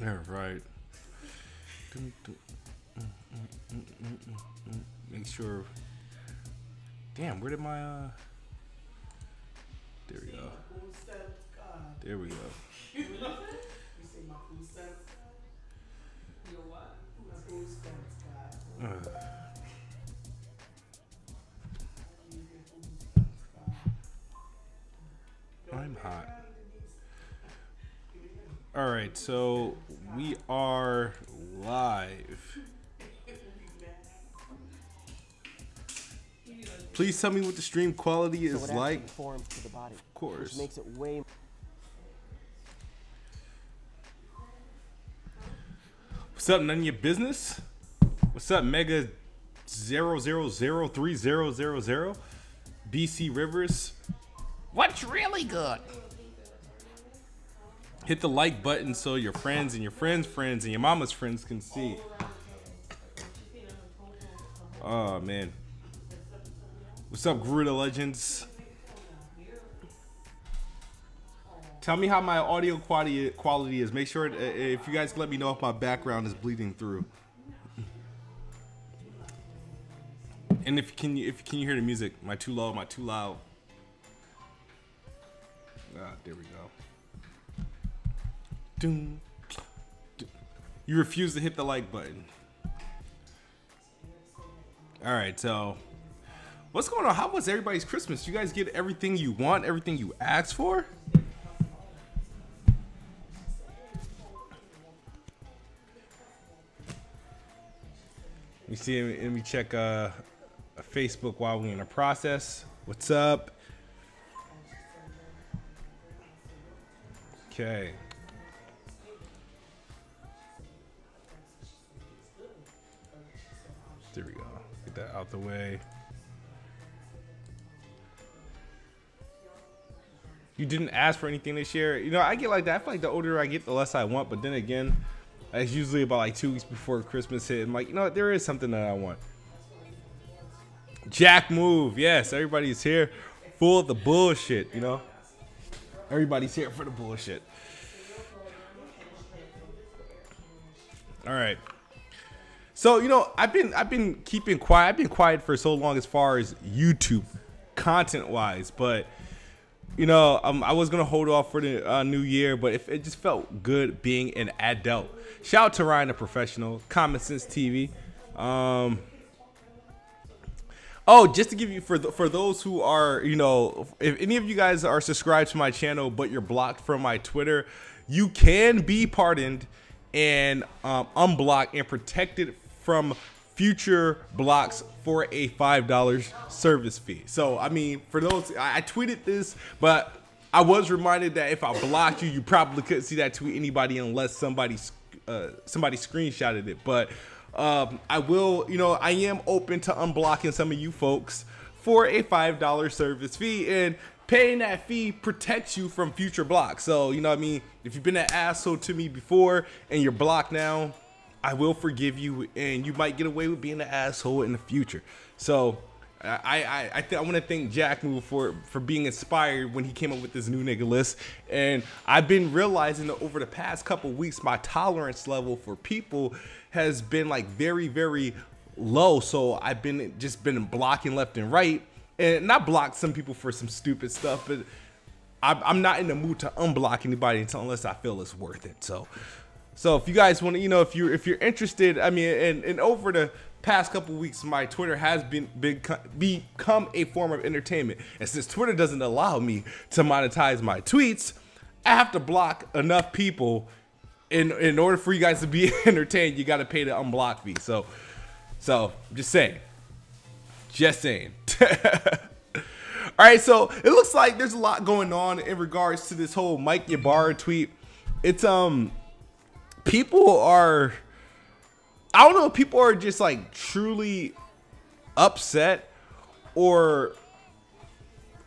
Yeah, right. Make sure. Damn, where did my There we go. There we go. You say my food stamps God? Your what? My food stamps God. I'm hot. All right, so we are live. Please tell me what the stream quality is like. Forms to the body, of course. which makes it way. What's up, none of your business? What's up, Mega 0003000? BC Rivers. What's really good? Hit the like button so your friends and your friends' friends and your mama's friends can see. Oh, man. What's up, Garuda Legends? Tell me how my audio quality is. Make sure if you guys can let me know if my background is bleeding through. And if can you hear the music? Am I too low? Am I too loud? Ah, there we go. Doom. You refuse to hit the like button. All right, so what's going on? How was everybody's Christmas? You guys get everything you want, everything you asked for? Let me see. Let me check Facebook while we're in the process. What's up? Okay. There we go. Get that out the way. You didn't ask for anything this year. You know, I get like that. I feel like the older I get, the less I want. But then again, it's usually about like 2 weeks before Christmas hit. I'm like, you know what? There is something that I want. Jack move. Yes, everybody's here full of the bullshit, you know? Everybody's here for the bullshit. All right. So, you know, I've been keeping quiet. I've been quiet for so long as far as YouTube content wise, but you know, I was gonna hold off for the new year, but if it just felt good being an adult. Shout out to Ryan the Professional, Common Sense TV. Oh, just to give you for those who are, you know, if any of you guys are subscribed to my channel but you're blocked from my Twitter, you can be pardoned and unblocked and protected from future blocks for a $5 service fee. So I mean, for those, I tweeted this, but I was reminded that if I blocked you, you probably couldn't see that tweet anybody unless somebody screenshotted it. But I will, you know, I am open to unblocking some of you folks for a $5 service fee, and paying that fee protects you from future blocks. So, you know what I mean? If you've been an asshole to me before and you're blocked now, I will forgive you, and you might get away with being an asshole in the future. So I want to thank Jack Move for being inspired when he came up with this new nigga list. And I've been realizing that over the past couple weeks, my tolerance level for people has been like very, very low. So I've been blocking left and right, and not blocked some people for some stupid stuff, but I'm not in the mood to unblock anybody unless I feel it's worth it. So if you guys want to, you know, if you're interested, I mean, and over the past couple weeks, my Twitter has become a form of entertainment. And since Twitter doesn't allow me to monetize my tweets, I have to block enough people in order for you guys to be entertained. You got to pay the unblock fee. So just saying. All right, so it looks like there's a lot going on in regards to this whole Mike Ybarra tweet. It's people are, I don't know if people are just like truly upset or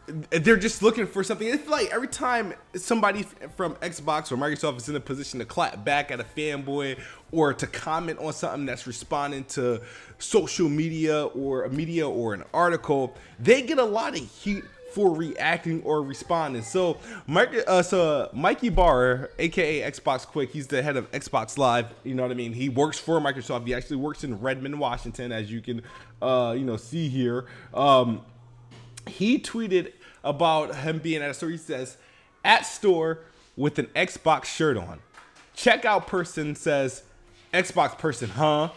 they're just looking for something. It's like every time somebody from Xbox or Microsoft is in a position to clap back at a fanboy or to comment on something that's responding to social media or a media or an article, they get a lot of heat before reacting or responding. So Mike Ybarra, aka Xbox Quick, he's the head of Xbox Live. You know what I mean? He works for Microsoft. He actually works in Redmond, Washington, as you can see here. He tweeted about him being at a store. He says, at store with an Xbox shirt on. Checkout person says, Xbox person, huh?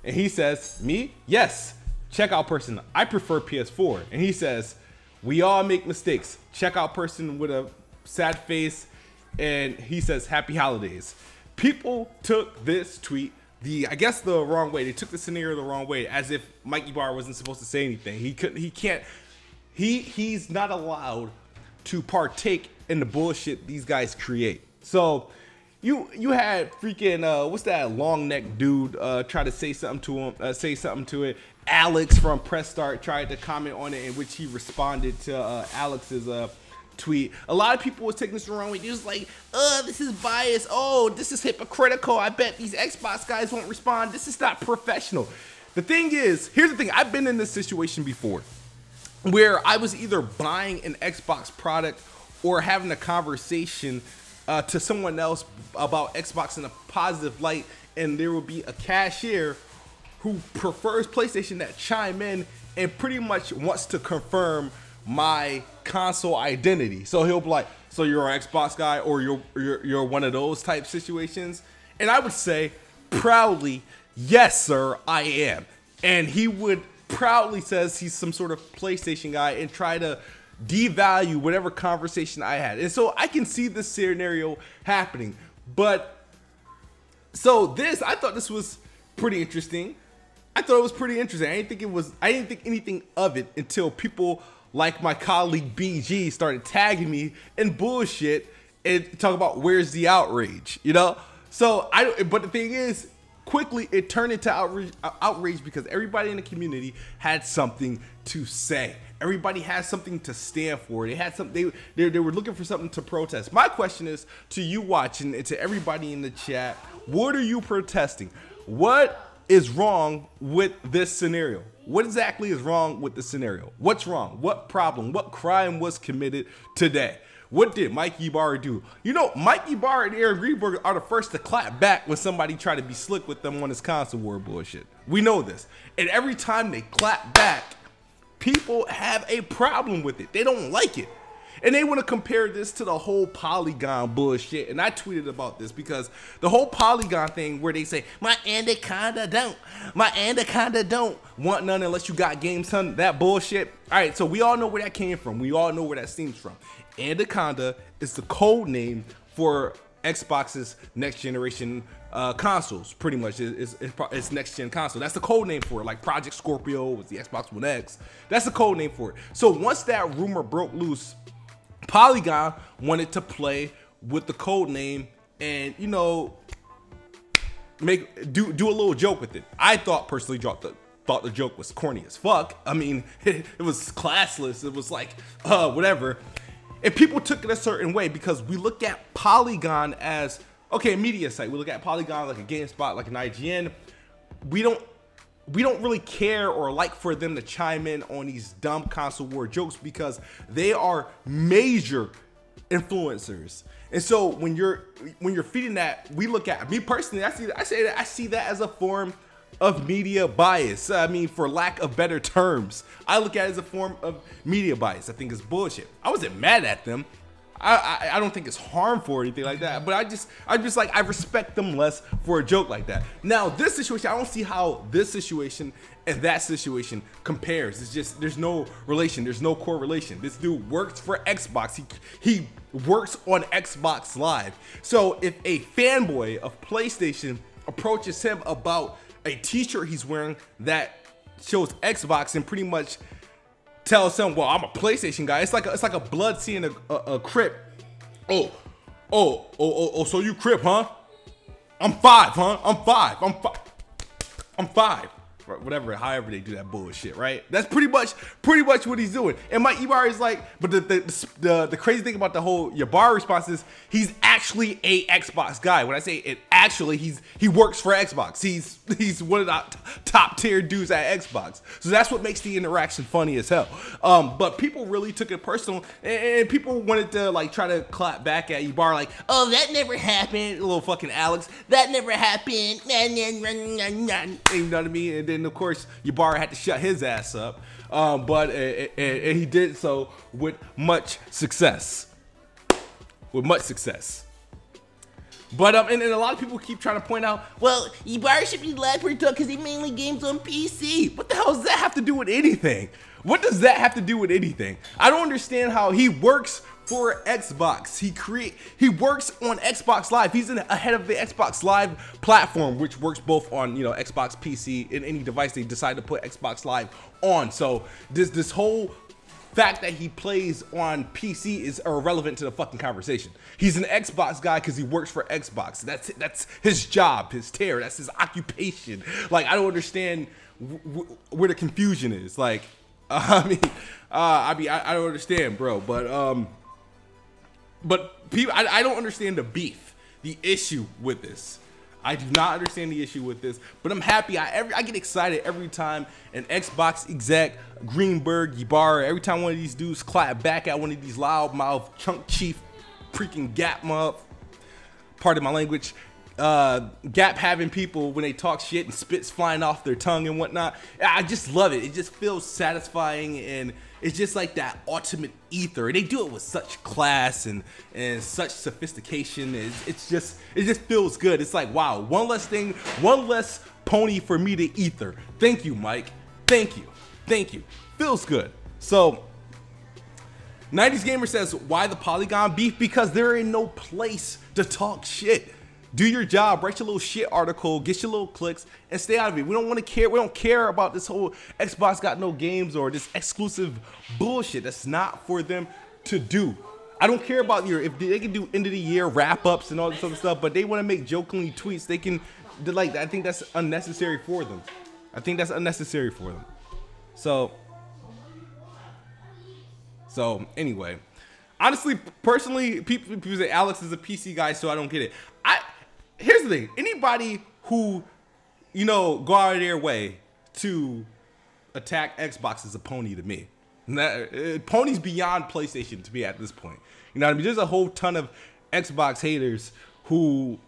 And he says, me? Yes. Checkout person, I prefer PS4. And he says, we all make mistakes. Checkout person with a sad face, and he says, happy holidays. People took this tweet I guess the wrong way. They took the scenario the wrong way, as if Mike Ybarra wasn't supposed to say anything. He's not allowed to partake in the bullshit these guys create. So you had freaking what's that long neck dude try to say something to it. Alex from Press Start tried to comment on it, in which he responded to Alex's tweet. A lot of people was taking this the wrong way. He was like, this is biased. Oh, this is hypocritical. I bet these Xbox guys won't respond. This is not professional. The thing is, here's the thing. I've been in this situation before where I was either buying an Xbox product or having a conversation to someone else about Xbox in a positive light, and there will be a cashier who prefers PlayStation that chime in and pretty much wants to confirm my console identity. So he'll be like, so you're an Xbox guy, or you're one of those type situations? And I would say proudly, yes sir, I am. And he would proudly says he's some sort of PlayStation guy and try to devalue whatever conversation I had. And so I can see this scenario happening. But so I thought this was pretty interesting. I thought it was pretty interesting. I didn't think anything of it until people like my colleague BG started tagging me in bullshit and talk about where's the outrage, you know? So but the thing is, quickly it turned into outrage because everybody in the community had something to say. Everybody has something to stand for. They had something. They were looking for something to protest. My question is to you watching and to everybody in the chat: what are you protesting? What is wrong with this scenario? What exactly is wrong with the scenario? What's wrong? What problem? What crime was committed today? What did Mike Ybarra do? You know, Mike Ybarra and Aaron Greenberg are the first to clap back when somebody tried to be slick with them on this console war bullshit. We know this. And every time they clap back, people have a problem with it. They don't like it. And they want to compare this to the whole Polygon bullshit. And I tweeted about this because the whole Polygon thing where they say, my anaconda don't want none unless you got game, son, that bullshit. All right, so we all know where that came from. We all know where that stems from. Anaconda is the code name for Xbox's next generation consoles. Pretty much it's next gen console. That's the code name for it. Like Project Scorpio was the Xbox One X. That's the code name for it. So once that rumor broke loose, Polygon wanted to play with the code name and, you know, do a little joke with it. I personally thought the joke was corny as fuck. I mean, it was classless. It was like, whatever. And people took it a certain way because we look at Polygon as, okay, a media site. We look at Polygon like a GameSpot, like an IGN. We don't really care or like for them to chime in on these dumb console war jokes because they are major influencers. And so when you're feeding that, we look at, me personally, I see that as a form of media bias. I mean, for lack of better terms, I look at it as a form of media bias. I think it's bullshit. I wasn't mad at them. I don't think it's harmful or anything like that, but I respect them less for a joke like that. Now, this situation, I don't see how this situation and that situation compares. It's just, there's no relation, there's no correlation. This dude works for Xbox. He works on Xbox Live. So if a fanboy of PlayStation approaches him about a t-shirt he's wearing that shows Xbox and pretty much tells him, well, I'm a PlayStation guy. It's like a blood seeing a Crip. Oh, so you Crip, huh? I'm 5, huh? I'm 5. whatever, however they do that bullshit, right? That's pretty much what he's doing. And Mike Ybarra is like, but the crazy thing about the whole Ybarra response is he's actually a Xbox guy. When I say it, actually, he works for Xbox. He's one of the top tier dudes at Xbox. So that's what makes the interaction funny as hell. But people really took it personal, and people wanted to like try to clap back at Ybarra, like, oh, that never happened, little fucking Alex. That never happened. You know what I mean? And then of course Ybarra had to shut his ass up. But he did so with much success. But and a lot of people keep trying to point out, well, Ybarra should be led for talk because he mainly games on PC. What the hell does that have to do with anything? What does that have to do with anything? I don't understand how he works for Xbox. He works on Xbox Live. He's ahead of the Xbox Live platform, which works both on, you know, Xbox PC and any device they decide to put Xbox Live on. So this whole fact that he plays on PC is irrelevant to the fucking conversation. He's an Xbox guy because he works for Xbox. That's his job, his tear. That's his occupation. Like, I don't understand where the confusion is. Like, I don't understand, bro. But people, I don't understand the beef, the issue with this. I do not understand the issue with this, but I'm happy. I get excited every time an Xbox exec, Greenberg, Ybarra, every time one of these dudes clap back at one of these loudmouth chunk chief freaking Gap muff, pardon my language, Gap having people when they talk shit and spits flying off their tongue and whatnot. I just love it. It just feels satisfying, and it's just like that ultimate ether. And they do it with such class and such sophistication. It just feels good. It's like, wow, one less thing, one less pony for me to ether. Thank you, Mike. Thank you. Feels good. So 90s Gamer says, why the Polygon beef? Because there ain't no place to talk shit. Do your job, write your little shit article, get your little clicks, and stay out of it. We don't want to care. We don't care about this whole Xbox got no games or this exclusive bullshit. That's not for them to do. I don't care about if they can do end of the year wrap ups and all this other stuff, but they want to make jokingly tweets. They can, like, I think that's unnecessary for them. So anyway, honestly, personally, people say Alex is a PC guy, so I don't get it. Here's the thing. Anybody who, you know, go out of their way to attack Xbox is a pony to me. Pony's beyond PlayStation to me at this point. You know what I mean? There's a whole ton of Xbox haters who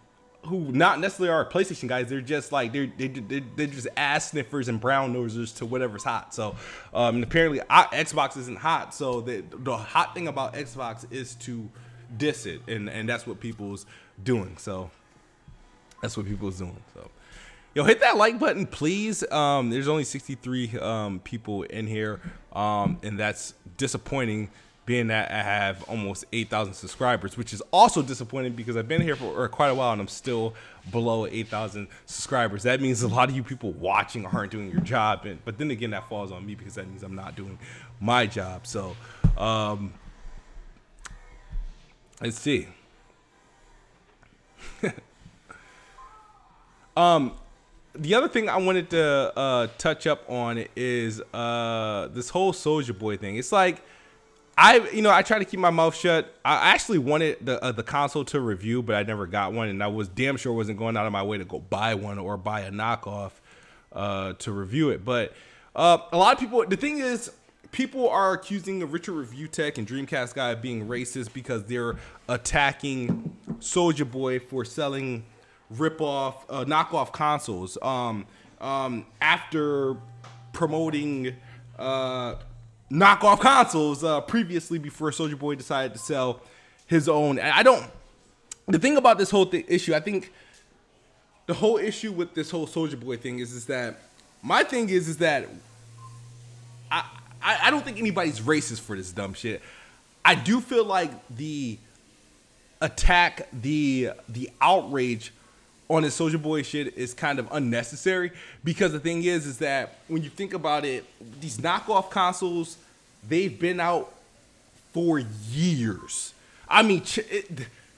not necessarily are PlayStation guys. They're just like, they're just ass sniffers and brown nosers to whatever's hot. So apparently Xbox isn't hot. So the hot thing about Xbox is to diss it. And that's what people's doing. So So, yo, hit that like button, please. There's only 63 people in here, and that's disappointing, being that I have almost 8,000 subscribers, which is also disappointing because I've been here for quite a while and I'm still below 8,000 subscribers. That means a lot of you people watching aren't doing your job, but then again, that falls on me because that means I'm not doing my job. So, let's see. The other thing I wanted to touch up on is this whole Soulja Boy thing. It's like, I try to keep my mouth shut. I actually wanted the console to review, but I never got one, and I was damn sure wasn't going out of my way to go buy one or buy a knockoff to review it. But a lot of people, the thing is, people are accusing Richard Review Tech and Dreamcast Guy of being racist because they're attacking Soulja Boy for selling rip-off, knockoff consoles after promoting knockoff consoles previously, before Soulja Boy decided to sell his own. The thing about this whole issue, I think the whole issue with this whole Soulja Boy thing is that my thing is that I don't think anybody's racist for this dumb shit. I do feel like the attack, the outrage on this Soulja Boy shit is kind of unnecessary, because the thing is that when you think about it, these knockoff consoles, they've been out for years. I mean,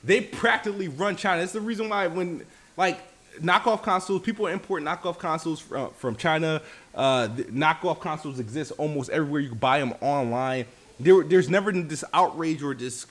they practically run China. That's the reason why when, like, knockoff consoles, people import knockoff consoles from China. Knockoff consoles exist almost everywhere. You can buy them online. There's never this outrage or this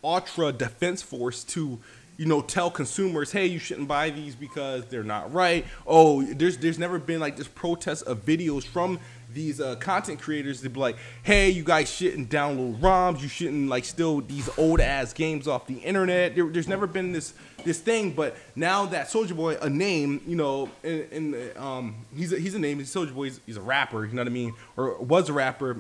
ultra defense force to, you know, tell consumers, hey, you shouldn't buy these because they're not right. Oh, there's never been like this protest of videos from these content creators to be like, hey, you guys shouldn't download ROMs, you shouldn't like steal these old ass games off the internet. There's never been this thing, but now that Soulja Boy, a name, you know, he's a name, he's Soulja Boy, he's a rapper, you know what I mean, or was a rapper.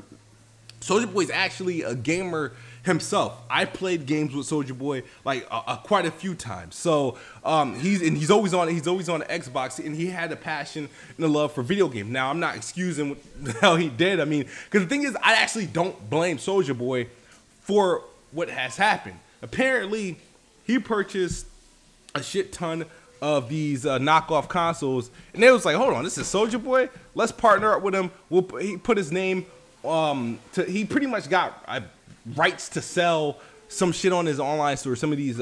Soulja Boy's actually a gamer himself. I played games with Soulja Boy like quite a few times. So he's always on the Xbox, and he had a passion and a love for video games. Now I'm not excusing what the hell he did. I mean, because the thing is, I actually don't blame Soulja Boy for what has happened. Apparently, he purchased a shit ton of these knockoff consoles, and they was like, hold on, this is Soulja Boy. Let's partner up with him. He put his name. He pretty much got rights to sell some shit on his online store, some of these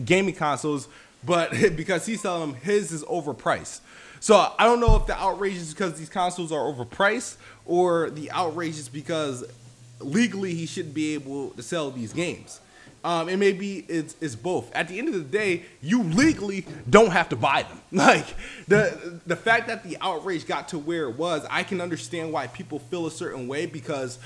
gaming consoles, but because he's selling them, his is overpriced. So I don't know if the outrage is because these consoles are overpriced, or the outrage is because legally he shouldn't be able to sell these games. And maybe it's both. At the end of the day, you legally don't have to buy them. Like the fact that the outrage got to where it was, I can understand why people feel a certain way, because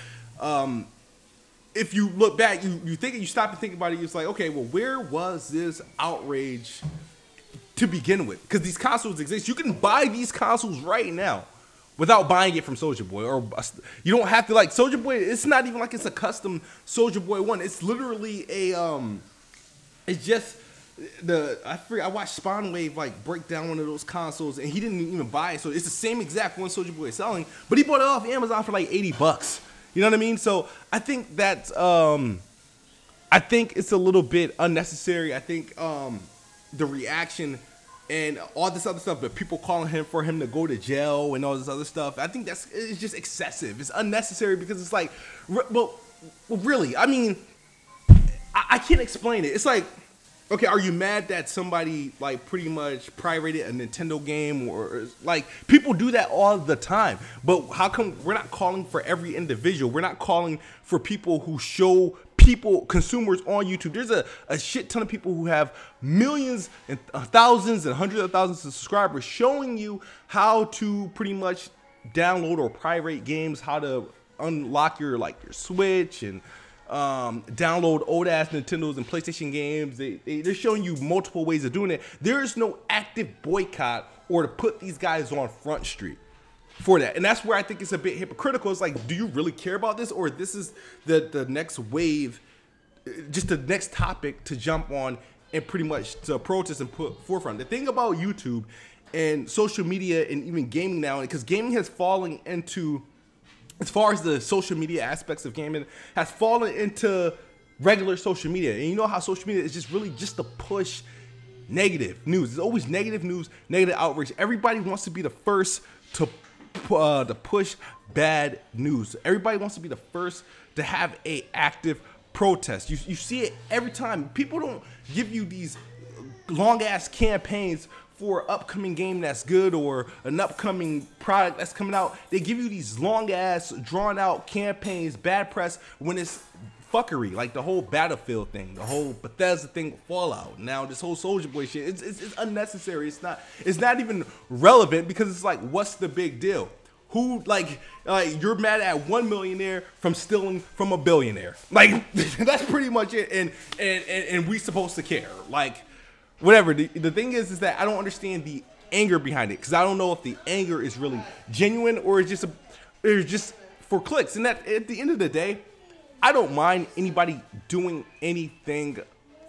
if you look back, you stop and think about it, it's like, okay, well, where was this outrage to begin with? Because these consoles exist. You can buy these consoles right now without buying it from Soulja Boy, or you don't have to, like, Soulja Boy, it's not even like it's a custom Soulja Boy one. It's literally a it's just I watched Spawn Wave like break down one of those consoles, and he didn't even buy it. So it's the same exact one Soulja Boy is selling, but he bought it off Amazon for like $80. You know what I mean? So I think that I think it's a little bit unnecessary. I think the reaction and all this other stuff, but people calling him for him to go to jail and all this other stuff, I think it's just excessive. It's unnecessary, because it's like, well really, I mean, I can't explain it. It's like, okay, are you mad that somebody like pretty much pirated a Nintendo game, or like people do that all the time? But how come we're not calling for every individual? We're not calling for people who show consumers on YouTube. There's a shit ton of people who have millions and thousands and hundreds of thousands of subscribers showing you how to pretty much download or pirate games, how to unlock your Switch and download old ass Nintendos and PlayStation games. They're showing you multiple ways of doing it. There is no active boycott or to put these guys on Front Street for that. And that's where I think it's a bit hypocritical. It's like, do you really care about this, or this is the next wave, just the next topic to jump on and pretty much to protest and put forefront? The thing about YouTube and social media and even gaming now, because gaming has fallen into, as far as the social media aspects of gaming, has fallen into regular social media. And you know how social media is just really just to push negative news. There's always negative news, negative outrage. Everybody wants to be the first to push bad news. Everybody wants to be the first to have a active protest. You see it every time. People don't give you these long ass campaigns for an upcoming game that's good or an upcoming product that's coming out. They give you these long ass drawn out campaigns, bad press, when it's fuckery, like the whole Battlefield thing, the whole Bethesda thing, Fallout. Now this whole Soulja Boy shit, it's unnecessary. It's not even relevant, because it's like, what's the big deal? Who, like you're mad at one millionaire from stealing from a billionaire? Like that's pretty much it. And we supposed to care? Like whatever. The thing is that I don't understand the anger behind it, because I don't know if the anger is really genuine or it's just for clicks. And that at the end of the day, I don't mind anybody doing anything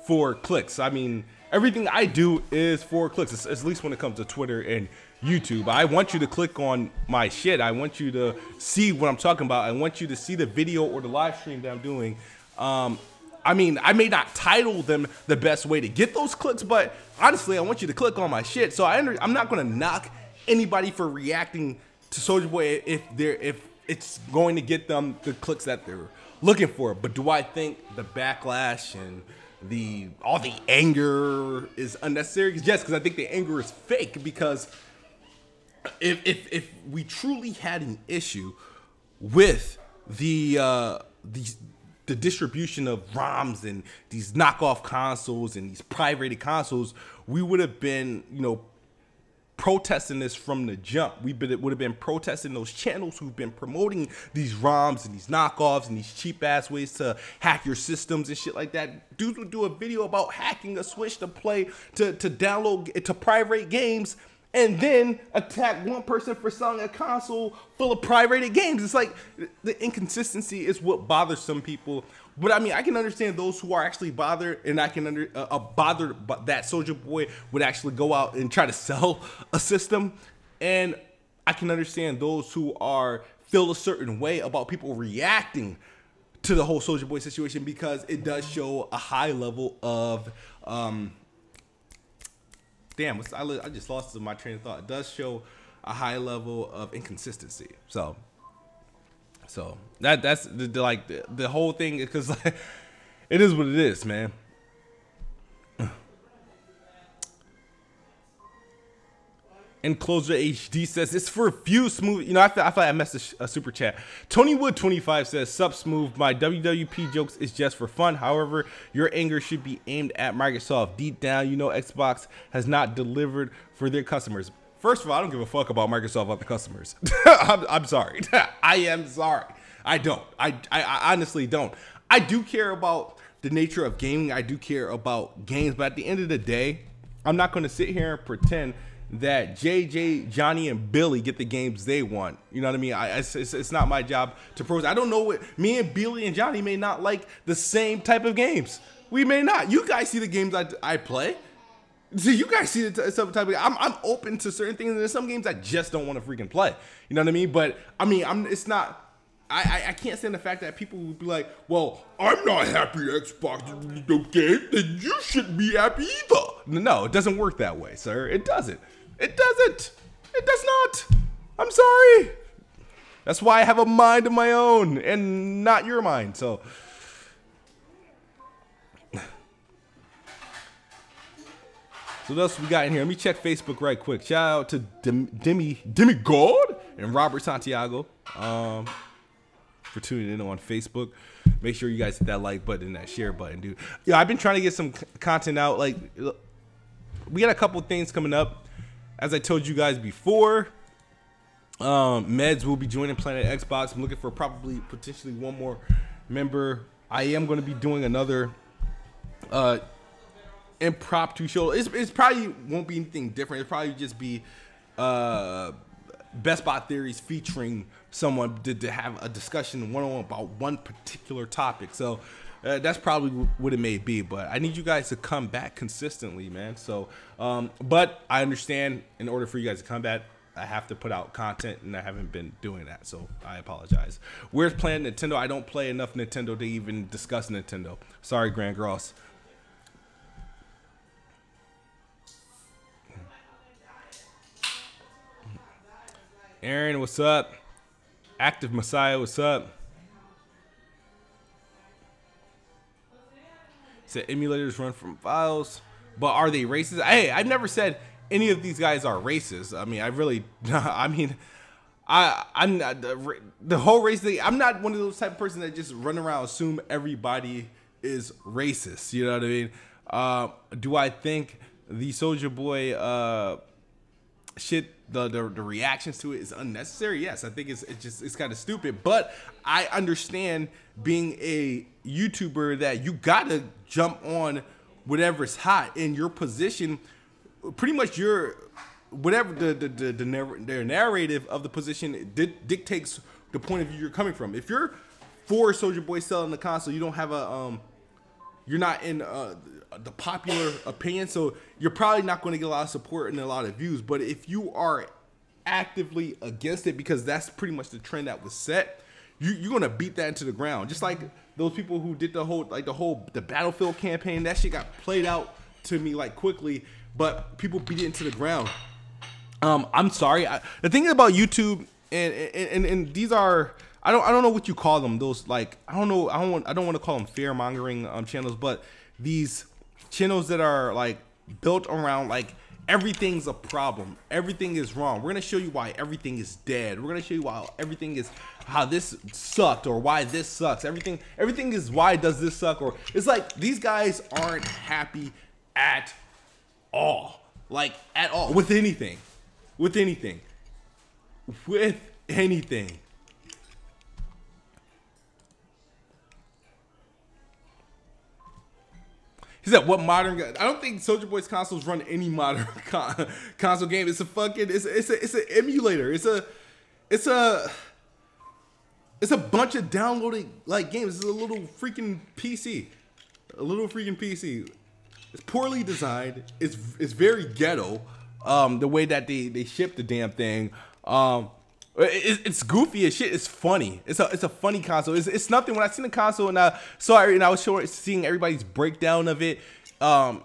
for clicks. I mean, everything I do is for clicks, at least when it comes to Twitter and YouTube. I want you to click on my shit. I want you to see what I'm talking about. I want you to see the video or the live stream that I'm doing. I mean, I may not title them the best way to get those clicks, but honestly, I want you to click on my shit. So I'm not going to knock anybody for reacting to Soulja Boy if it's going to get them the clicks that they're looking for. But do I think the backlash and all the anger is unnecessary. Yes, because I think the anger is fake. Because if we truly had an issue with the distribution of ROMs and these knockoff consoles and these pirated consoles, we would have been, protesting this from the jump. Would have been protesting those channels who've been promoting these ROMs and these knockoffs and these cheap ass ways to hack your systems and shit like that. Dudes would do a video about hacking a Switch to play, to download, to pirate games, and then attack one person for selling a console full of pirated games. It's like the inconsistency is what bothers some people. But I mean, I can understand those who are actually bothered, and I can bothered that Soulja Boy would actually go out and try to sell a system. And I can understand those who feel a certain way about people reacting to the whole Soulja Boy situation, because it does show a high level of damn, I just lost my train of thought. It does show a high level of inconsistency. So that's the whole thing, because like, it is what it is, man. And Closer HD says it's for a few smooth. I feel like I messed a super chat. Tony Wood 25 says, "Sup smooth. My WWP jokes is just for fun. However, your anger should be aimed at Microsoft. Deep down, Xbox has not delivered for their customers." First of all, I don't give a fuck about Microsoft or the customers. I'm sorry. I am sorry. I don't. I honestly don't. I do care about the nature of gaming. I do care about games, but at the end of the day, I'm not going to sit here and pretend that JJ, Johnny, and Billy get the games they want. You know what I mean? It's not my job to prove. I don't know what me and Billy and Johnny may not like the same type of games. We may not. You guys see the games I play. So you guys see some type of. I'm open to certain things, and there's some games I just don't want to freaking play. You know what I mean? But I mean, it's not. I can't stand the fact that people would be like, well, I'm not happy Xbox didn't no game, then you shouldn't be happy either. No, it doesn't work that way, sir. It doesn't. It doesn't. It does not. I'm sorry. That's why I have a mind of my own and not your mind. So what else we got in here? Let me check Facebook right quick. Shout out to Demigod and Robert Santiago for tuning in on Facebook. Make sure you guys hit that like button and that share button, dude. Yeah, I've been trying to get some content out. Like, we got a couple things coming up. As I told you guys before, Meds will be joining Planet Xbox. I'm looking for potentially one more member. I am going to be doing another impromptu show. It's probably won't be anything different. It'll probably just be Best Bot Theories featuring someone to have a discussion one-on-one about one particular topic. So that's probably what it may be, but I need you guys to come back consistently, man. So, but I understand in order for you guys to come back, I have to put out content, and I haven't been doing that, so I apologize. Where's playing Nintendo? I don't play enough Nintendo to even discuss Nintendo. Sorry, Grand Gross. Aaron, what's up? Active Messiah, what's up? Said emulators run from files, but are they racist? Hey, I've never said any of these guys are racist. I mean, I'm not the whole race thing. I'm not one of those type of person that just run around and assume everybody is racist. You know what I mean? Do I think the Soulja Boy shit, the reactions to it is unnecessary? Yes, I think it's kind of stupid, but I understand being a YouTuber that you gotta jump on whatever's hot in your position. Pretty much your whatever their narrative of the position dictates the point of view you're coming from. If you're for Soulja Boy selling the console, you don't have a you're not in the popular opinion, so you're probably not going to get a lot of support and a lot of views. But if you are actively against it, because that's pretty much the trend that was set, you're going to beat that into the ground. Just like those people who did the Battlefield campaign, that shit got played out to me like quickly, but people beat it into the ground. I'm sorry. The thing about YouTube and these are, I don't know what you call them. Those, like, I don't know. I don't want to call them fear mongering channels, but these channels that are like built around like everything's a problem, everything is wrong. We're gonna show you why everything is dead. We're gonna show you why everything is how this sucked or why this sucks. Everything is why does this suck, or it's like these guys aren't happy at all, like at all, with anything. He said, "What modern guy?" I don't think Soulja Boy's consoles run any modern console game. It's a fucking it's an emulator. It's a bunch of downloaded like games. It's a little freaking PC. It's poorly designed. It's very ghetto. The way that they ship the damn thing. It's goofy as shit. It's funny. It's a funny console. It's nothing. When I seen the console and I saw it and I was seeing everybody's breakdown of it, it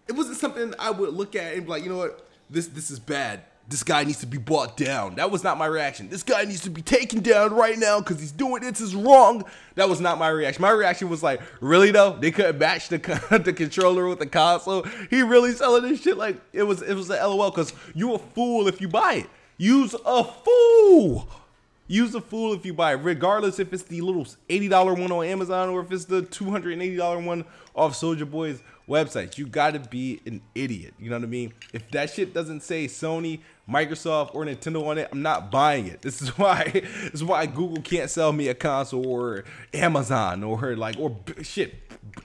wasn't something I would look at and be like, you know what, this is bad. This guy needs to be brought down. That was not my reaction. This guy needs to be taken down right now because he's doing this is wrong. That was not my reaction. My reaction was like, really though? They couldn't match the controller with the console. He really selling this shit like it was an LOL because you a fool if you buy it. Use a fool. Use a fool if you buy it, regardless if it's the little $80 one on Amazon or if it's the $280 one off Soulja Boy's website. You gotta be an idiot. You know what I mean? If that shit doesn't say Sony, Microsoft, or Nintendo on it, I'm not buying it. This is why Google can't sell me a console, or Amazon, or shit,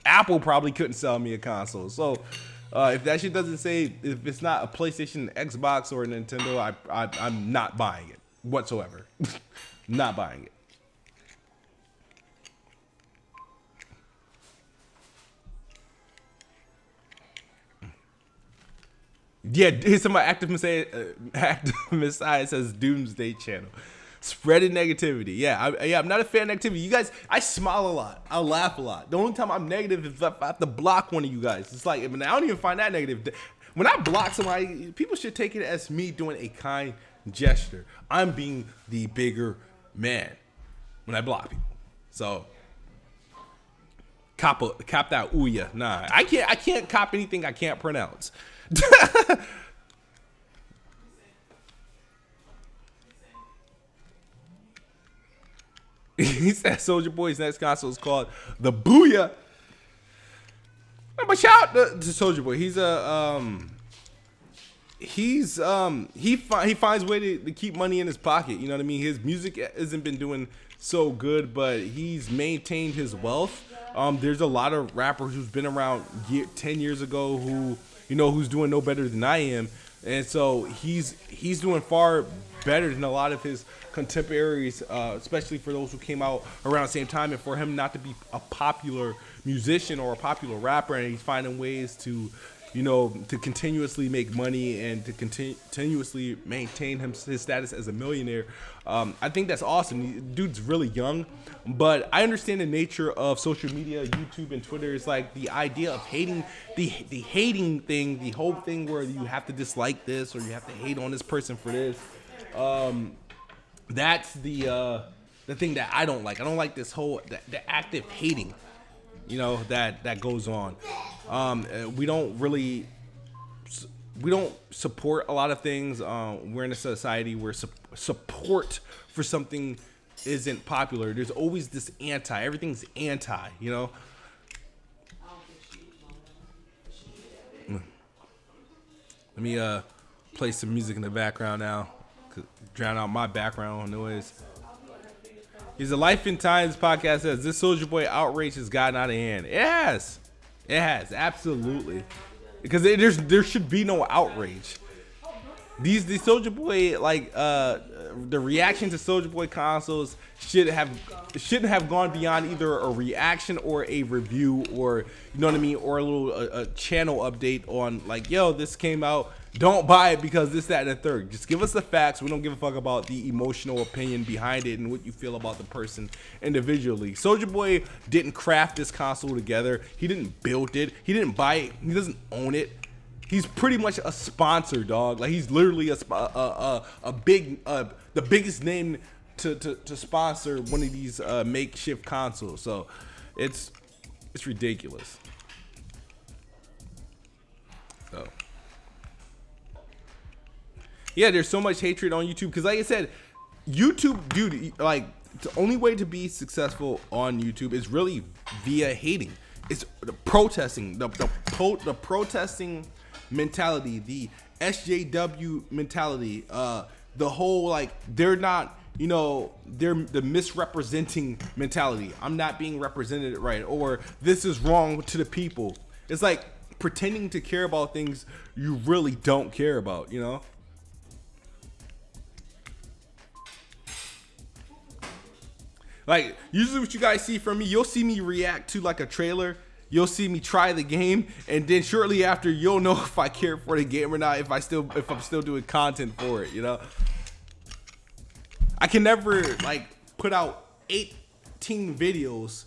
Apple probably couldn't sell me a console. So if that shit doesn't say, if it's not a PlayStation, Xbox, or a Nintendo, I'm not buying it whatsoever. Not buying it. Yeah, here's some active Messiah says Doomsday Channel. Spreading negativity. Yeah, I'm not a fan of negativity. You guys, I smile a lot. I laugh a lot. The only time I'm negative is if I have to block one of you guys. It's like, I mean, I don't even find that negative. When I block somebody, people should take it as me doing a kind gesture. I'm being the bigger man when I block people. So, cop that ouya. Nah, I can't cop anything I can't pronounce. He said Soulja Boy's next console is called the Booyah. But shout out to Soulja Boy. He finds a way to keep money in his pocket. You know what I mean? His music hasn't been doing so good, but he's maintained his wealth. There's a lot of rappers who's been around 10 years ago who, you know, who's doing no better than I am. And so he's doing far better than a lot of his contemporaries, especially for those who came out around the same time. And for him not to be a popular musician or a popular rapper, and he's finding ways to, you know, to continuously make money and to continuously maintain his status as a millionaire. I think that's awesome. Dude's really young, but I understand the nature of social media, YouTube and Twitter. Is like the idea of hating, the hating thing, the whole thing where you have to dislike this or you have to hate on this person for this. That's the thing that I don't like. I don't like this whole the active hating, you know, that goes on. We don't support a lot of things. We're in a society where support for something isn't popular. There's always this everything's anti, you know. Let me play some music in the background now, drown out my background noise. He's a Life in Times podcast says this Soulja Boy outrage has gotten out of hand. It has, absolutely, because there should be no outrage. These Soulja Boy, like the reaction to Soulja Boy consoles shouldn't have gone beyond either a reaction or a review, or you know what I mean, or a little a channel update on like, yo, this came out. Don't buy it because this, that, and the third. Just give us the facts. We don't give a fuck about the emotional opinion behind it and what you feel about the person individually. Soulja Boy didn't craft this console together. He didn't build it. He didn't buy it. He doesn't own it. He's pretty much a sponsor, dog. Like he's literally the biggest name to sponsor one of these makeshift consoles. So it's It's ridiculous. So yeah, there's so much hatred on YouTube because, like I said, YouTube, dude, like the only way to be successful on YouTube is really via hating. It's the protesting, the protesting mentality, the SJW mentality, the whole like they're not, you know, they're the misrepresenting mentality. I'm not being represented right, or this is wrong to the people. It's like pretending to care about things you really don't care about, you know? Like, usually what you guys see from me, you'll see me react to like a trailer. You'll see me try the game, and then shortly after, you'll know if I care for the game or not, if I'm still doing content for it, you know? I can never like put out 18 videos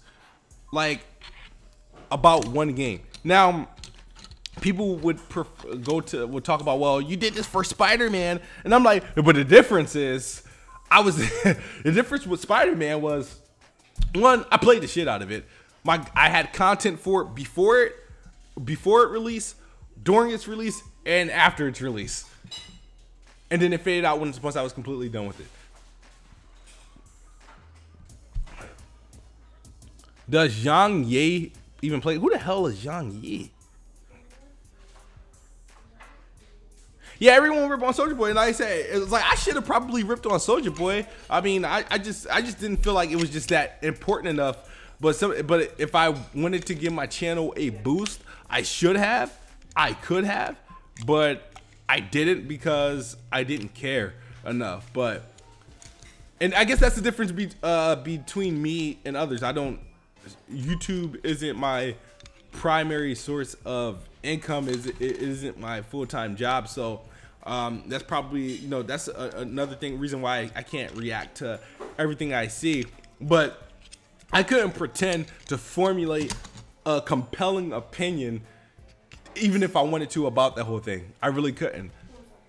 like about one game. Now, people would talk about, well, you did this for Spider-Man, and I'm like, but the difference is, the difference with Spider-Man was, one, I played the shit out of it. I had content for it before it released, during its release, and after its release. And then it faded out once I was completely done with it. Does Zhang Ye even play? Who the hell is Zhang Ye? Yeah, everyone ripped on Soulja Boy, and like I said, it was like I should have probably ripped on Soulja Boy. I mean, I just didn't feel like it was just that important enough. But if I wanted to give my channel a boost, I should have, I could have, but I didn't because I didn't care enough. And I guess that's the difference between me and others. YouTube isn't my primary source of income. It isn't my full-time job. So that's probably, you know, that's another reason why I can't react to everything I see. But I couldn't pretend to formulate a compelling opinion, even if I wanted to, about that whole thing. I really couldn't.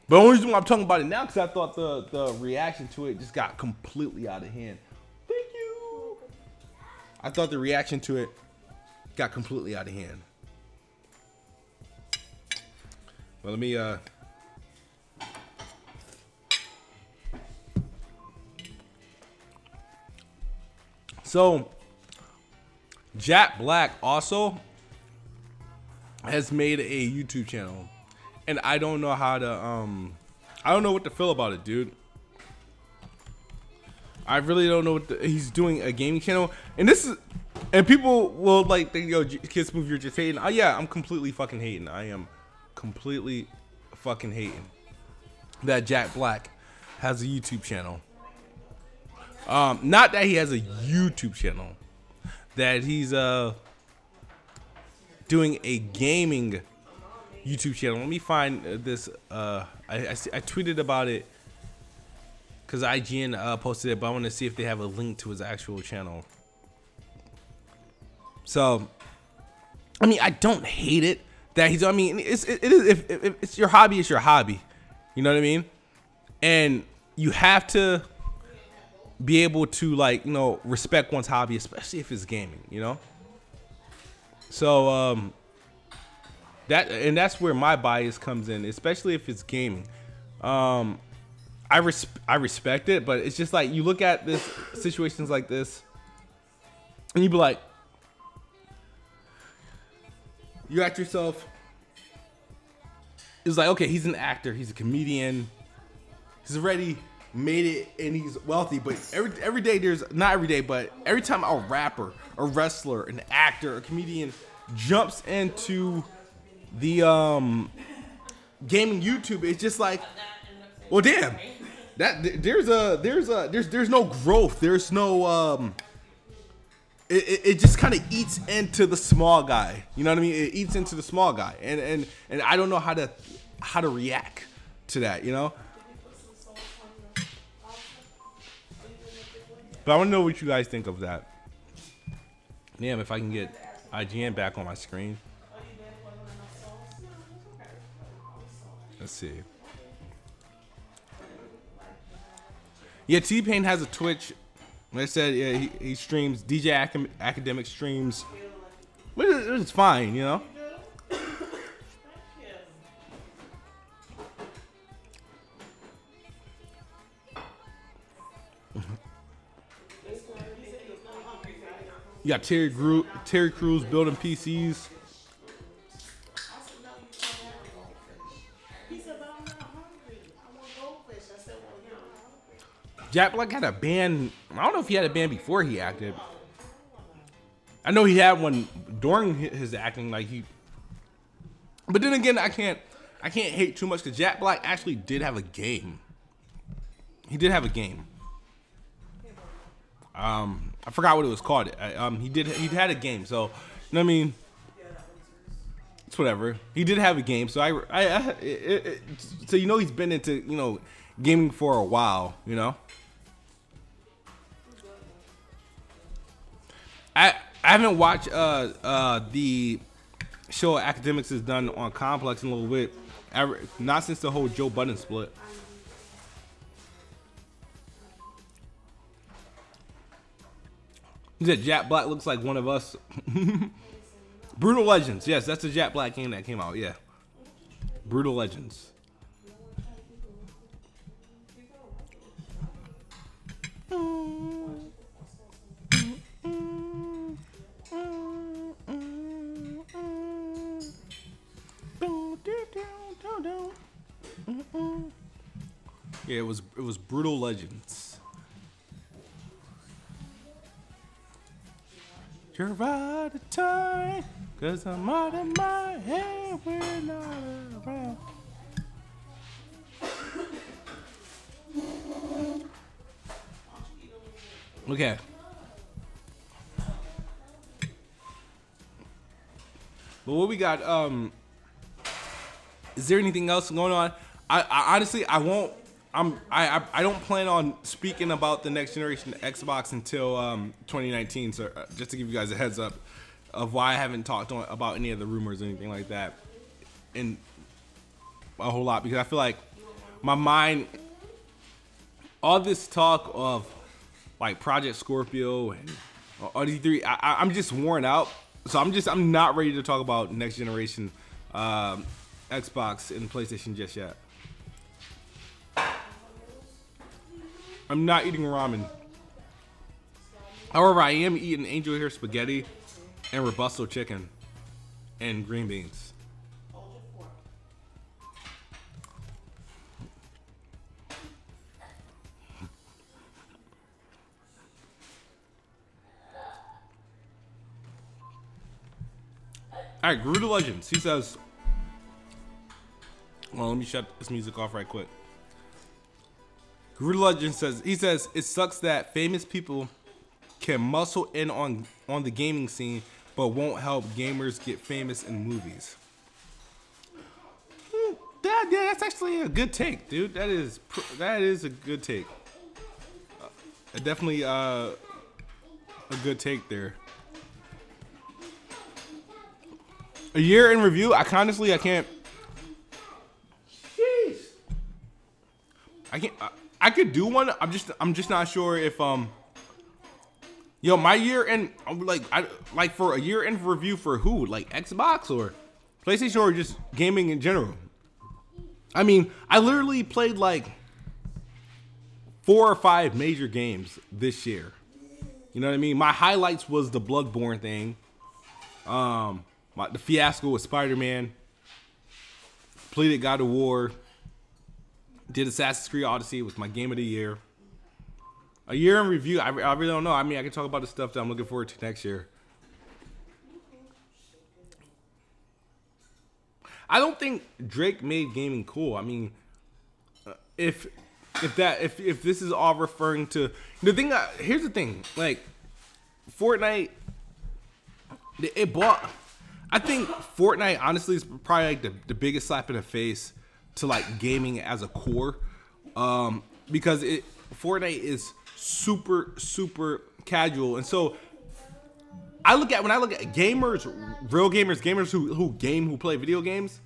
But the only reason why I'm talking about it now, because I thought the reaction to it just got completely out of hand. Thank you. I thought the reaction to it got completely out of hand. Well, let me So, Jack Black also has made a YouTube channel, and I don't know how to I don't know what to feel about it, dude. I really don't know what he's doing a gaming channel, and people will like think, yo, Kids Move, you're just hating. Yeah, I'm completely fucking hating. I am completely fucking hating that Jack Black has a YouTube channel. Not that he has a YouTube channel, that he's doing a gaming YouTube channel. Let me find this. I tweeted about it because IGN posted it, but I want to see if they have a link to his actual channel. So, I mean, I don't hate it that he's. I mean, it is. If it's your hobby, it's your hobby. You know what I mean? And you have to be able to, like, you know, respect one's hobby, especially if it's gaming, you know? So that's where my bias comes in, especially if it's gaming. I respect it, but it's just like you look at this situations like this and you be like, you ask yourself, it's like, okay, he's an actor, he's a comedian, he's already made it and he's wealthy, but every day there's, not every day, but every time a rapper, a wrestler, an actor, a comedian jumps into the gaming YouTube, it's just like, well, damn, that there's no growth, there's no it just kind of eats into the small guy, you know what I mean? It eats into the small guy, and I don't know how to react to that, you know? But I want to know what you guys think of that. Damn, if I can get IGN back on my screen. Let's see. Yeah, T-Pain has a Twitch. Like I said, yeah, he streams. DJ Academic streams. But it's fine, you know. You got Terry Crews building PCs. Jack Black had a band. I don't know if he had a band before he acted. I know he had one during his acting, like he. But then again, I can't hate too much because Jack Black actually did have a game. He did have a game. I forgot what it was called. He had a game, so you know what I mean. It's whatever. He did have a game, so so you know he's been into gaming for a while, you know. I haven't watched the show Academics has done on Complex in a little bit, not since the whole Joe Budden split. He said Jack Black looks like one of us. Brutal Legends, yes, that's the Jack Black game that came out. Yeah, Brutal Legends. Yeah, it was Brutal Legends. You're out of time, 'cause I'm out of my head, we're not around. Okay. But what we got, is there anything else going on? I honestly, I won't. I don't plan on speaking about the next generation Xbox until 2019. So just to give you guys a heads up of why I haven't talked about any of the rumors or anything like that, and a whole lot, because I feel like my mind, all this talk of like Project Scorpio and RD3, I'm just worn out. So I'm not ready to talk about next generation Xbox and PlayStation just yet. I'm not eating ramen. However, I am eating angel hair spaghetti and robusto chicken and green beans. All right, Brutal Legends. He says, well, let me shut this music off right quick. Brutal Legends says, it sucks that famous people can muscle in on the gaming scene, but won't help gamers get famous in movies. Yeah, that's actually a good take, dude. That is a good take. Definitely a good take there. A year in review. I can't. Jeez. I could do one. I'm just not sure if my year in like for a year in review for who, like Xbox or PlayStation or just gaming in general. I mean, I literally played like 4 or 5 major games this year. You know what I mean? My highlights was the Bloodborne thing. The fiasco with Spider-Man. Completed God of War. Did Assassin's Creed Odyssey, was my game of the year. A year in review, I really don't know. I mean, I can talk about the stuff that I'm looking forward to next year. I don't think Drake made gaming cool. I mean, if this is all referring to the thing, here's the thing. Like, Fortnite, it bought. I think Fortnite honestly is probably like the biggest slap in the face to like gaming as a core, because Fortnite is super casual, and so when I look at gamers, real gamers who play video games,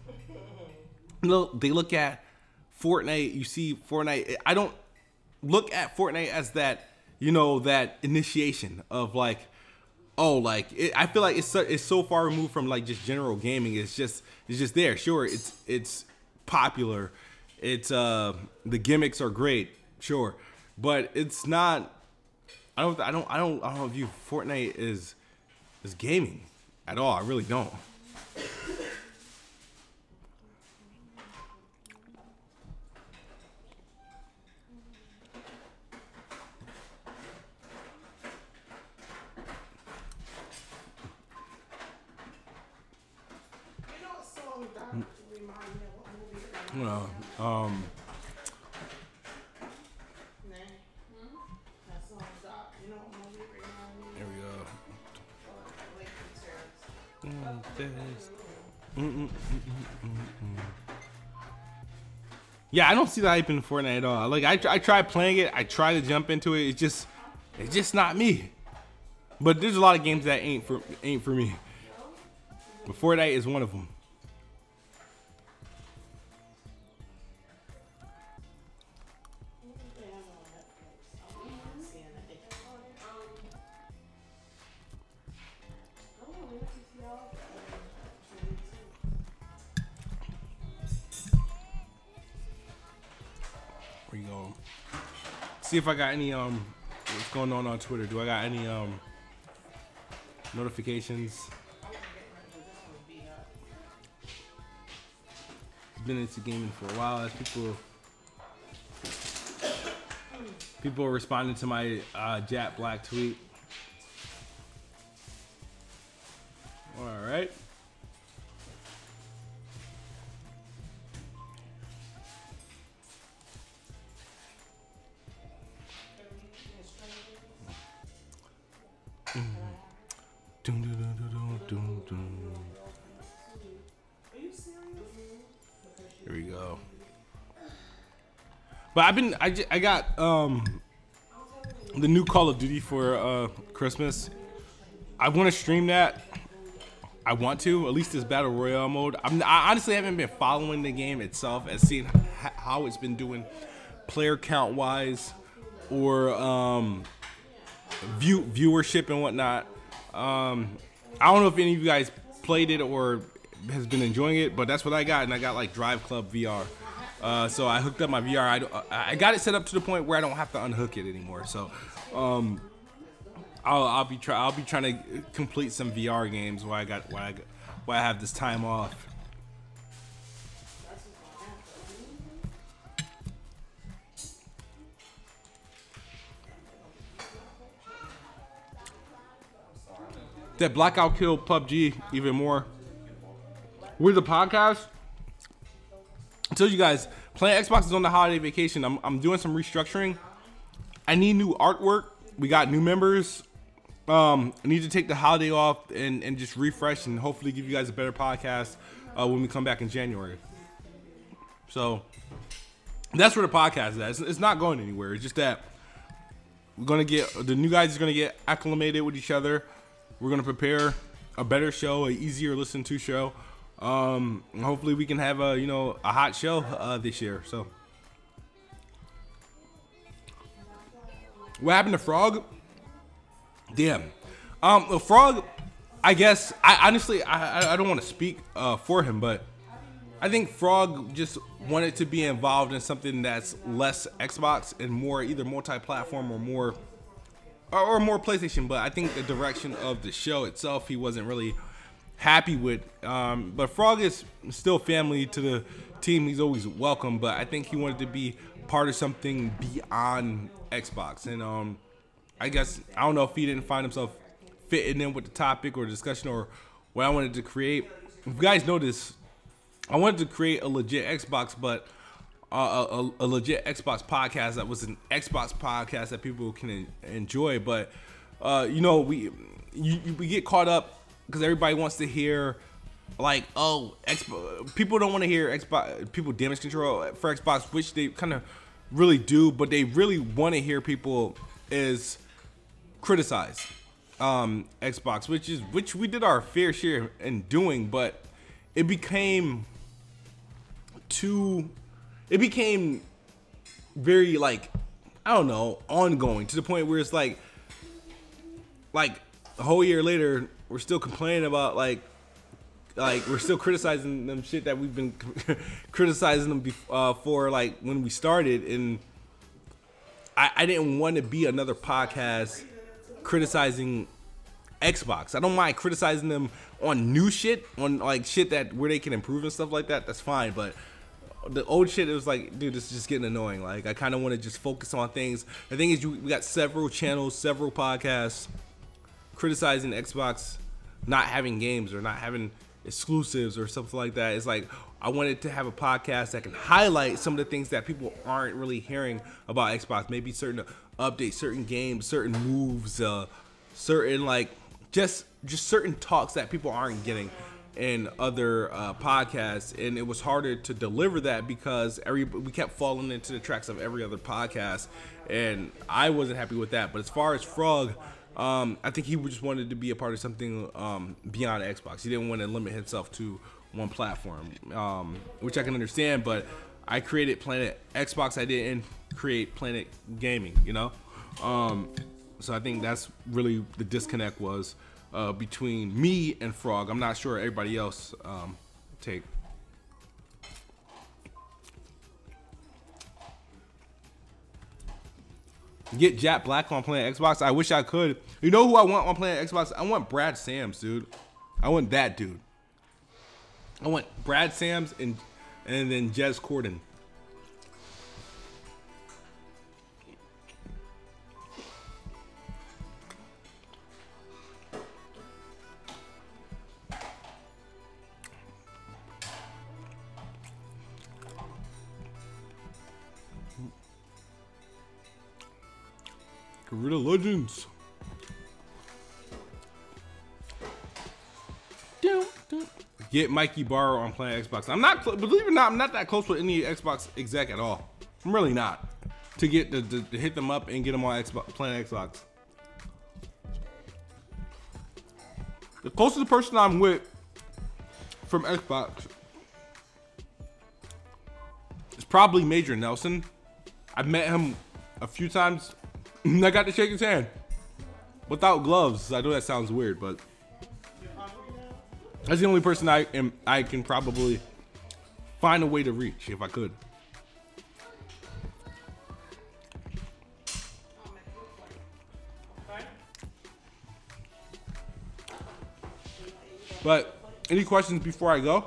they look at Fortnite. You see Fortnite. I don't look at Fortnite as that, that initiation of like, oh, like I feel like it's so far removed from like just general gaming. It's just there. Sure, it's popular. It's the gimmicks are great. Sure, but it's not. I don't view Fortnite as gaming at all. I really don't. Well, there we go. Yeah, I don't see the hype in Fortnite at all. Like I tried playing it. I tried to jump into it. It's just not me. But there's a lot of games that ain't for me. But Fortnite is one of them. Where you go? See if I got any what's going on Twitter. Do I got any notifications? Been into gaming for a while. As people are responding to my Jack Black tweet. All right. Here we go. But I got the new Call of Duty for Christmas. I want to stream that. I want to, at least this battle royale mode. I honestly haven't been following the game itself and seeing how it's been doing player count wise or viewership and whatnot. I don't know if any of you guys played it or has been enjoying it, but that's what I got, and I got like Drive Club VR. So I hooked up my VR. I got it set up to the point where I don't have to unhook it anymore. So I'll be trying to complete some VR games while I have this time off. That Blackout killed PUBG even more. With the podcast, I told you guys, playing Xbox is on the holiday vacation. I'm doing some restructuring. I need new artwork. We got new members. I need to take the holiday off and just refresh and hopefully give you guys a better podcast when we come back in January. So that's where the podcast is at. It's not going anywhere. It's just that we're gonna get the new guys are gonna get acclimated with each other. We're gonna prepare a better show, an easier listen to show. Hopefully we can have a hot show this year. So what happened to Frog? Damn. Frog, I guess I honestly don't want to speak for him, but I think Frog just wanted to be involved in something that's less Xbox and more either multi-platform or more PlayStation. But I think the direction of the show itself he wasn't really happy with. But Frog is still family to the team. He's always welcome, but I think he wanted to be part of something beyond Xbox. And I guess I don't know if he didn't find himself fitting in with the topic or discussion or what I wanted to create. If you guys notice, I wanted to create a legit Xbox, but a legit Xbox podcast that was an Xbox podcast that people can enjoy. But we get caught up because everybody wants to hear like, oh, people don't want to hear Xbox people damage control for Xbox, which they kind of really do, but they really want to hear people is criticize Xbox, which we did our fair share in doing, but it became very like, I don't know, ongoing to the point where it's like a whole year later, we're still complaining about like we're still criticizing them shit that we've been criticizing them for like when we started. And I didn't want to be another podcast criticizing Xbox. I don't mind criticizing them on new shit, on like shit that where they can improve and stuff like that. That's fine, but the old shit, it was like, dude, this is just getting annoying. Like, I kind of want to just focus on things. The thing is, we got several channels, several podcasts criticizing Xbox not having games or not having exclusives or something like that. It's like, I wanted to have a podcast that can highlight some of the things that people aren't really hearing about Xbox. Maybe certain updates, certain games, certain moves, certain like just certain talks that people aren't getting in other podcasts. And it was harder to deliver that because we kept falling into the tracks of every other podcast, and I wasn't happy with that. But as far as Frog, I think he just wanted to be a part of something beyond Xbox. He didn't want to limit himself to one platform, which I can understand. But I created Planet Xbox. I didn't create Planet Gaming, you know. So I think that's really the disconnect was between me and Frog. I'm not sure everybody else take. Get Jack Black on Planet Xbox. I wish I could. You know who I want on Planet Xbox? I want Brad Sams, dude. I want that dude. I want Brad Sams and then Jez Corden. Guerrilla Legends. Get Mike Ybarra on Planet Xbox. I'm not, believe it or not, I'm not that close with any Xbox exec at all. I'm really not. To get to hit them up and get them on Planet Xbox. The closest person I'm with from Xbox is probably Major Nelson. I've met him a few times. I got to shake his hand without gloves. I know that sounds weird, but that's the only person I can probably find a way to reach if I could. But any questions before I go?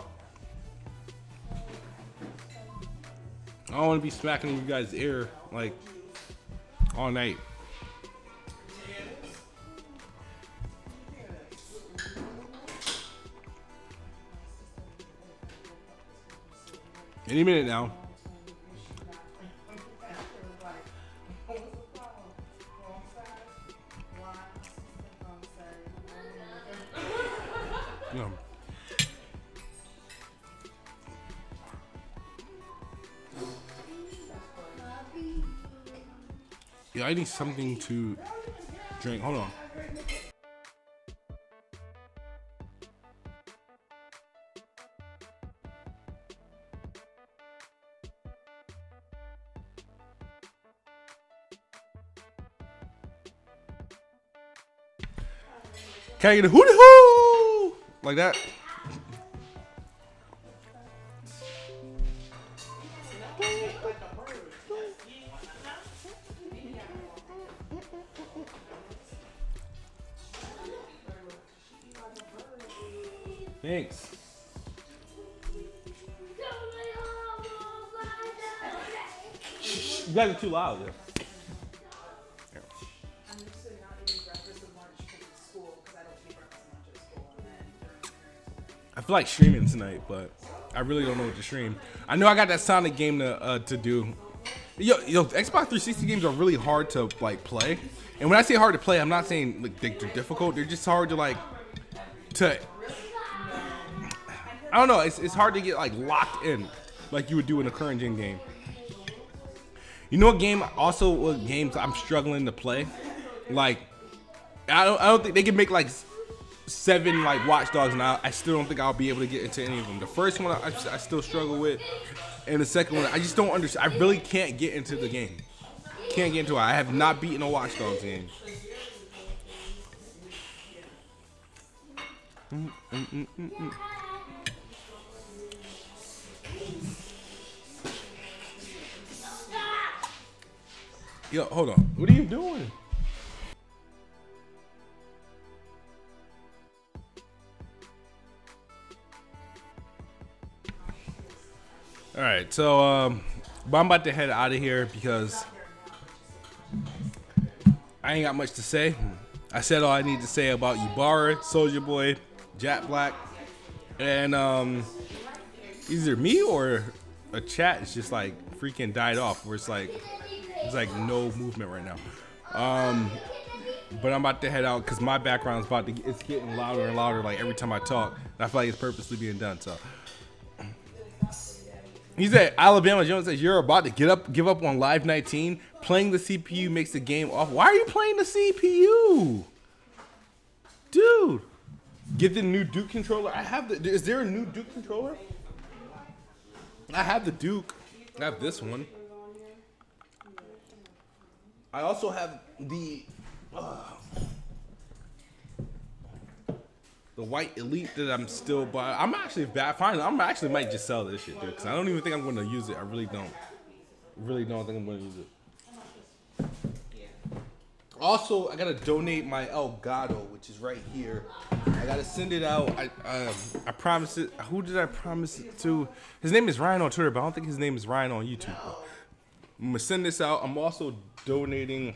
I don't want to be smacking you guys' ear like all night. Any minute now. Yeah. Yeah, I need something to drink. Hold on. Can I get a hooty hoo like that? Thanks. You guys are too loud. Yeah. I feel like streaming tonight, but I really don't know what to stream. I know I got that Sonic game to do. Yo, Xbox 360 games are really hard to like play. And when I say hard to play, I'm not saying like they're difficult. They're just hard to like I don't know. It's hard to get like locked in like you would do in a current gen game. You know what game? Also, what games I'm struggling to play? Like I don't think they can make like 7 like Watch Dogs, and I still don't think I'll be able to get into any of them. The first one I still struggle with, and the second one I just don't understand. I really can't get into the game. Can't get into it. I have not beaten a Watch Dogs game. Yo, hold on. What are you doing? All right, so but I'm about to head out of here because I ain't got much to say. I said all I need to say about Ybarra, Soulja Boy, Jack Black, and either me or a chat is just like freaking died off. Where it's like no movement right now. But I'm about to head out because my background's it's getting louder and louder like every time I talk. And I feel like it's purposely being done. So. He said, Alabama Jones says, you're about to give up on Live 19. Playing the CPU makes the game off. Why are you playing the CPU? Dude. Get the new Duke controller. Is there a new Duke controller? I have the Duke. I have this one. I also have the white Elite that I'm still buying. I'm actually fine. I'm actually might just sell this shit, dude, because I don't even think I'm going to use it. I really don't. Really don't think I'm going to use it. Also, I gotta donate my Elgato, which is right here. I gotta send it out. I promised it. Who did I promise it to? His name is Ryan on Twitter, but I don't think his name is Ryan on YouTube. I'm gonna send this out. I'm also donating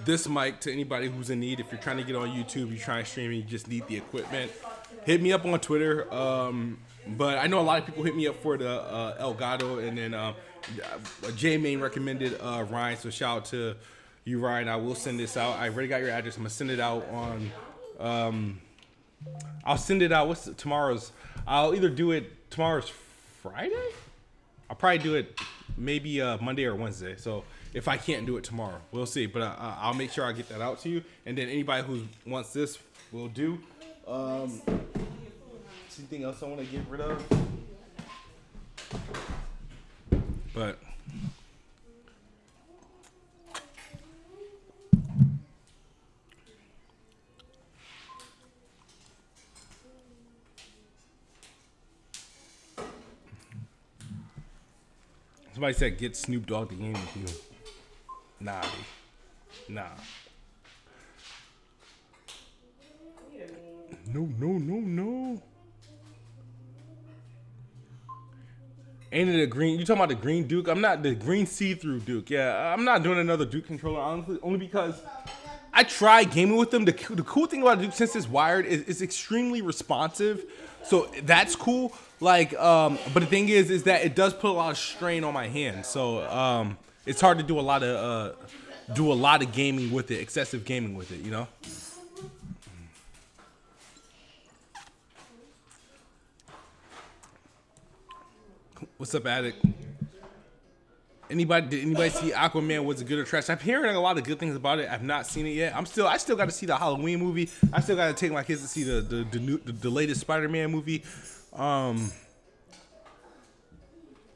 this mic to anybody who's in need. If you're trying to get on YouTube, you're trying to stream, and you just need the equipment, hit me up on Twitter. But I know a lot of people hit me up for the Elgato, and then J-Main recommended Ryan, so shout out to you, Ryan. I will send this out. I already got your address. I'm gonna send it out on I'll send it out. What's tomorrow's? I'll either do it tomorrow's Friday. I'll probably do it maybe Monday or Wednesday. So if I can't do it tomorrow, we'll see. But I'll make sure I get that out to you. And then anybody who wants this will do. Anything else I want to get rid of? But somebody said get Snoop Dogg the game with you. Nah, dude. Nah. No. Ain't it a green? You talking about the green Duke? I'm not the green see-through Duke. Yeah, I'm not doing another Duke controller, honestly, only because I tried gaming with them. The cool thing about Duke, since it's wired, is it's extremely responsive. So that's cool. Like, but the thing is that it does put a lot of strain on my hands. So it's hard to do a lot of gaming with it, excessive gaming with it, you know? What's up, Addict? Did anybody see Aquaman? Was it good or trash? I'm hearing a lot of good things about it. I've not seen it yet. I still got to see the Halloween movie. I still got to take my kids to see the latest Spider-Man movie. Yeah,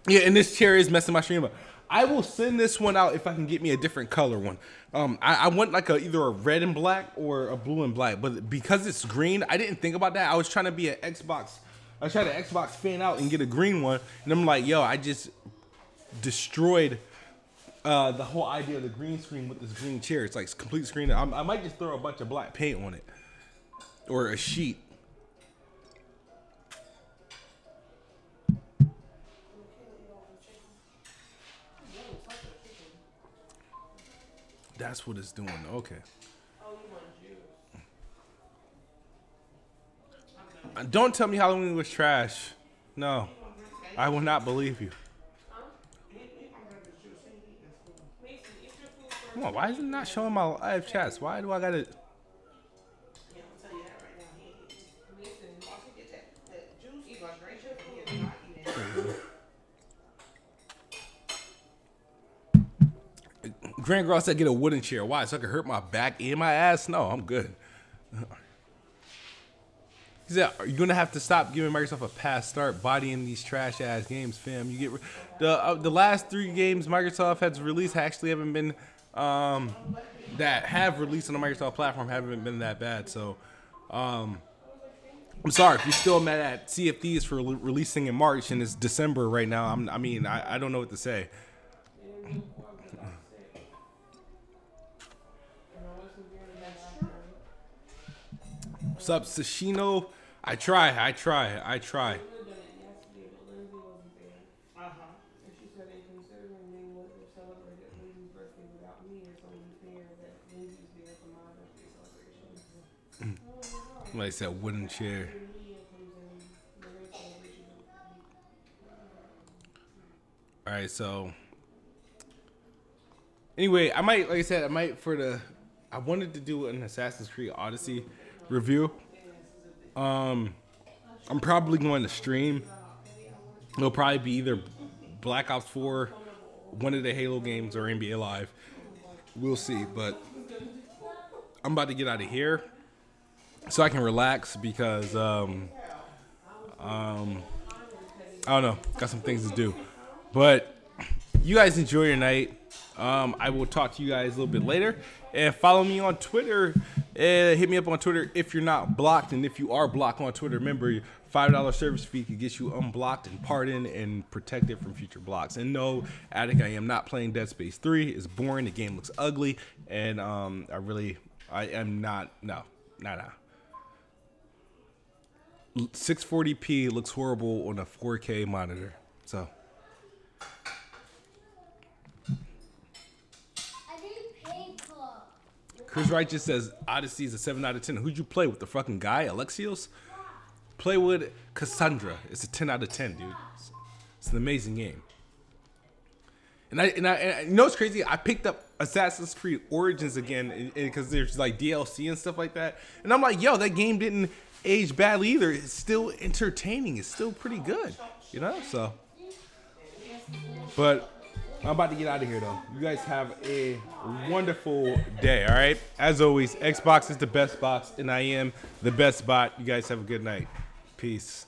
and this chair is messing my stream up. I will send this one out if I can get me a different color one. I want like either a red and black or a blue and black, but because it's green, I didn't think about that. I was trying to be an Xbox. I tried to Xbox fan out and get a green one, and I'm like, yo, I just destroyed the whole idea of the green screen with this green chair. It's like complete screen. I might just throw a bunch of black paint on it or a sheet. That's what it's doing. Okay. Don't tell me Halloween was trash. No, I will not believe you. Come on, why is it not showing my live chats? Why do I gotta? Grand Girl said get a wooden chair. Why? So I can hurt my back and my ass? No, I'm good. He said, "Are you gonna have to stop giving Microsoft a pass? Start bodying these trash ass games, fam. You get the last 3 games Microsoft has released actually haven't been that have released on the Microsoft platform haven't been that bad. So, I'm sorry if you're still mad at CFDs for releasing in March and it's December right now. I don't know what to say. What's up, Sashino? I try. Like I said, wooden chair. All right, so anyway, I wanted to do an Assassin's Creed Odyssey review. I'm probably going to stream. It'll probably be either Black Ops 4, one of the Halo games, or NBA Live. We'll see, but I'm about to get out of here so I can relax because I don't know, got some things to do. But you guys enjoy your night. I will talk to you guys a little bit later. And follow me on Twitter. Hit me up on Twitter if you're not blocked. And if you are blocked on Twitter, remember your $5 service fee could get you unblocked and pardoned and protected from future blocks. And no, Addict, I am not playing Dead Space 3. It's boring. The game looks ugly. And I am not. No. 640p looks horrible on a 4K monitor. So. Chris Wright just says Odyssey is a 7 out of 10. Who'd you play with? The fucking guy, Alexios? Play with Cassandra. It's a 10 out of 10, dude. It's an amazing game. And you know what's crazy? I picked up Assassin's Creed Origins again because there's like DLC and stuff like that. And I'm like, yo, that game didn't age badly either. It's still entertaining. It's still pretty good, you know? So, but I'm about to get out of here, though. You guys have a wonderful day, all right? As always, Xbox is the best box, and I am the best bot. You guys have a good night. Peace.